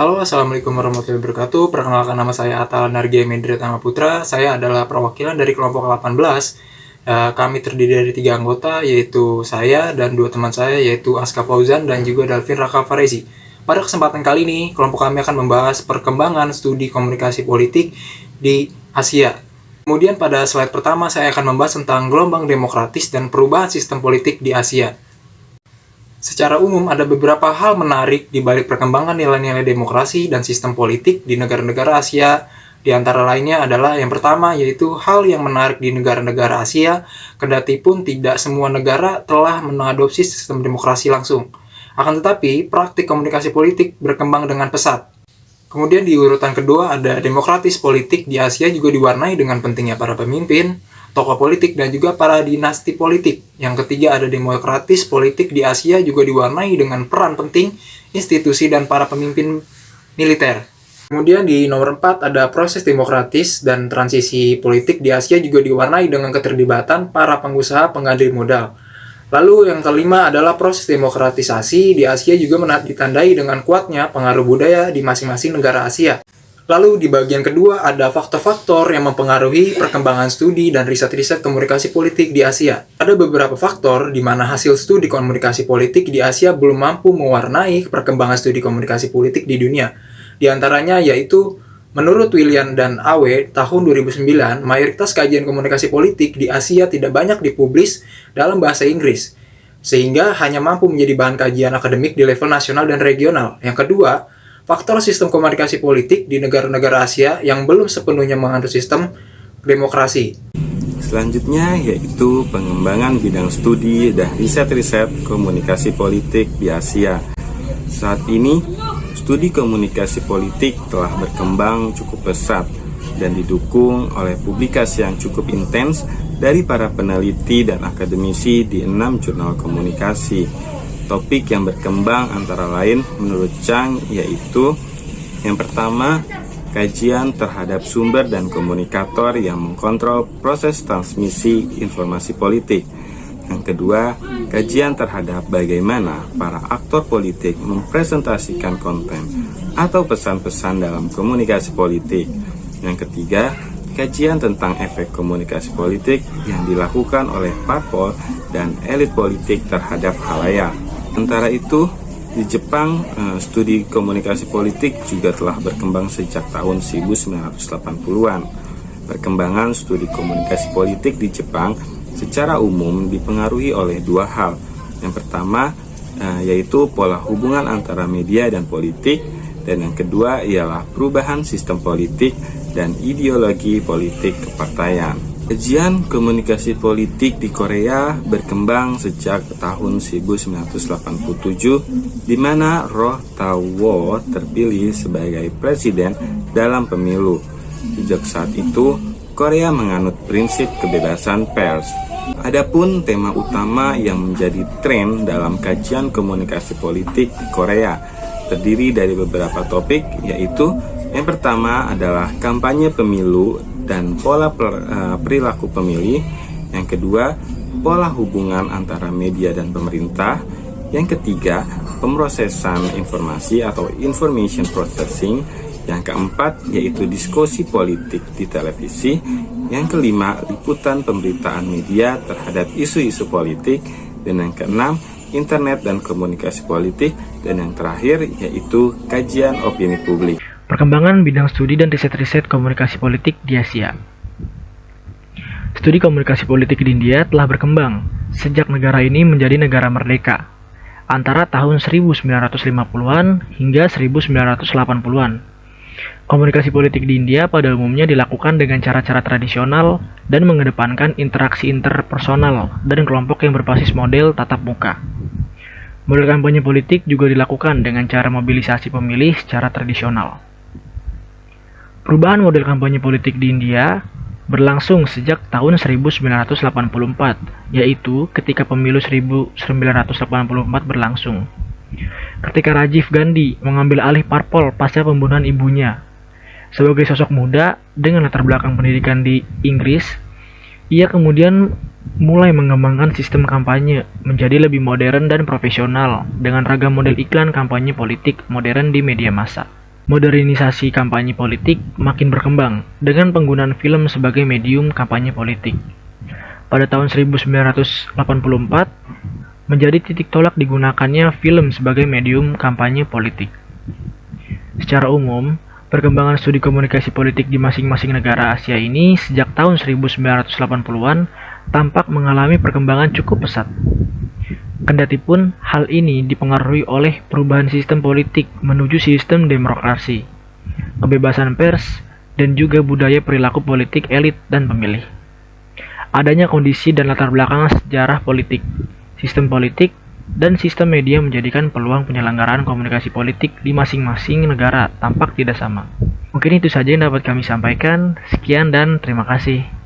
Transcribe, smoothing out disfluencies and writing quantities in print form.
Halo, Assalamualaikum warahmatullahi wabarakatuh. Perkenalkan, nama saya Atal Nargia Mendri Tama Putra. Saya adalah perwakilan dari kelompok 18. Kami terdiri dari 3 anggota, yaitu saya dan 2 teman saya, yaitu Aska Fauzan dan juga Dalvin Raka Farezi. Pada kesempatan kali ini, kelompok kami akan membahas perkembangan studi komunikasi politik di Asia. Kemudian pada slide pertama, saya akan membahas tentang gelombang demokratis dan perubahan sistem politik di Asia. Secara umum, ada beberapa hal menarik di balik perkembangan nilai-nilai demokrasi dan sistem politik di negara-negara Asia. Di antara lainnya adalah yang pertama, yaitu hal yang menarik di negara-negara Asia, kendati pun tidak semua negara telah mengadopsi sistem demokrasi langsung. Akan tetapi, praktik komunikasi politik berkembang dengan pesat. Kemudian di urutan kedua ada demokratis politik di Asia juga diwarnai dengan pentingnya para pemimpin, tokoh politik, dan juga para dinasti politik. Yang ketiga ada demokratis politik di Asia juga diwarnai dengan peran penting institusi dan para pemimpin militer. Kemudian di nomor 4 ada proses demokratis dan transisi politik di Asia juga diwarnai dengan keterlibatan para pengusaha pengadil modal. Lalu yang kelima adalah proses demokratisasi di Asia juga ditandai dengan kuatnya pengaruh budaya di masing-masing negara Asia. Lalu di bagian kedua ada faktor-faktor yang mempengaruhi perkembangan studi dan riset-riset komunikasi politik di Asia. Ada beberapa faktor di mana hasil studi komunikasi politik di Asia belum mampu mewarnai perkembangan studi komunikasi politik di dunia. Di antaranya yaitu, menurut William dan Awe tahun 2009, mayoritas kajian komunikasi politik di Asia tidak banyak dipublis dalam bahasa Inggris, sehingga hanya mampu menjadi bahan kajian akademik di level nasional dan regional. Yang kedua, faktor sistem komunikasi politik di negara-negara Asia yang belum sepenuhnya menganut sistem demokrasi. Selanjutnya yaitu pengembangan bidang studi dan riset-riset komunikasi politik di Asia. Saat ini, studi komunikasi politik telah berkembang cukup pesat dan didukung oleh publikasi yang cukup intens dari para peneliti dan akademisi di 6 jurnal komunikasi. Topik yang berkembang antara lain menurut Chang yaitu yang pertama, kajian terhadap sumber dan komunikator yang mengkontrol proses transmisi informasi politik. Yang kedua, kajian terhadap bagaimana para aktor politik mempresentasikan konten atau pesan-pesan dalam komunikasi politik. Yang ketiga, kajian tentang efek komunikasi politik yang dilakukan oleh parpol dan elit politik terhadap khalayak. Sementara itu, di Jepang, studi komunikasi politik juga telah berkembang sejak tahun 1980-an. Perkembangan studi komunikasi politik di Jepang secara umum dipengaruhi oleh 2 hal. Yang pertama, yaitu pola hubungan antara media dan politik, dan yang kedua ialah perubahan sistem politik dan ideologi politik kepartaian. Kajian komunikasi politik di Korea berkembang sejak tahun 1987, di mana Roh Tae-woo terpilih sebagai presiden dalam pemilu. Sejak saat itu, Korea menganut prinsip kebebasan pers. Adapun tema utama yang menjadi tren dalam kajian komunikasi politik di Korea terdiri dari beberapa topik, yaitu yang pertama adalah kampanye pemilu dan pola perilaku pemilih. Yang kedua, pola hubungan antara media dan pemerintah. Yang ketiga, pemrosesan informasi atau information processing. Yang keempat, yaitu diskusi politik di televisi. Yang kelima, liputan pemberitaan media terhadap isu-isu politik. Dan yang keenam, internet dan komunikasi politik. Dan yang terakhir, yaitu kajian opini publik. Perkembangan bidang studi dan riset-riset komunikasi politik di Asia. Studi komunikasi politik di India telah berkembang sejak negara ini menjadi negara merdeka antara tahun 1950-an hingga 1980-an. Komunikasi politik di India pada umumnya dilakukan dengan cara-cara tradisional dan mengedepankan interaksi interpersonal dan kelompok yang berbasis model tatap muka. Model kampanye politik juga dilakukan dengan cara mobilisasi pemilih secara tradisional. Perubahan model kampanye politik di India berlangsung sejak tahun 1984, yaitu ketika pemilu 1984 berlangsung. Ketika Rajiv Gandhi mengambil alih parpol pasca pembunuhan ibunya. Sebagai sosok muda dengan latar belakang pendidikan di Inggris, ia kemudian mulai mengembangkan sistem kampanye menjadi lebih modern dan profesional dengan ragam model iklan kampanye politik modern di media massa. Modernisasi kampanye politik makin berkembang dengan penggunaan film sebagai medium kampanye politik. Pada tahun 1984, menjadi titik tolak digunakannya film sebagai medium kampanye politik. Secara umum, perkembangan studi komunikasi politik di masing-masing negara Asia ini sejak tahun 1980-an tampak mengalami perkembangan cukup pesat. Kendatipun hal ini dipengaruhi oleh perubahan sistem politik menuju sistem demokrasi, kebebasan pers, dan juga budaya perilaku politik elit dan pemilih. Adanya kondisi dan latar belakang sejarah politik, sistem politik, dan sistem media menjadikan peluang penyelenggaraan komunikasi politik di masing-masing negara tampak tidak sama. Mungkin itu saja yang dapat kami sampaikan. Sekian dan terima kasih.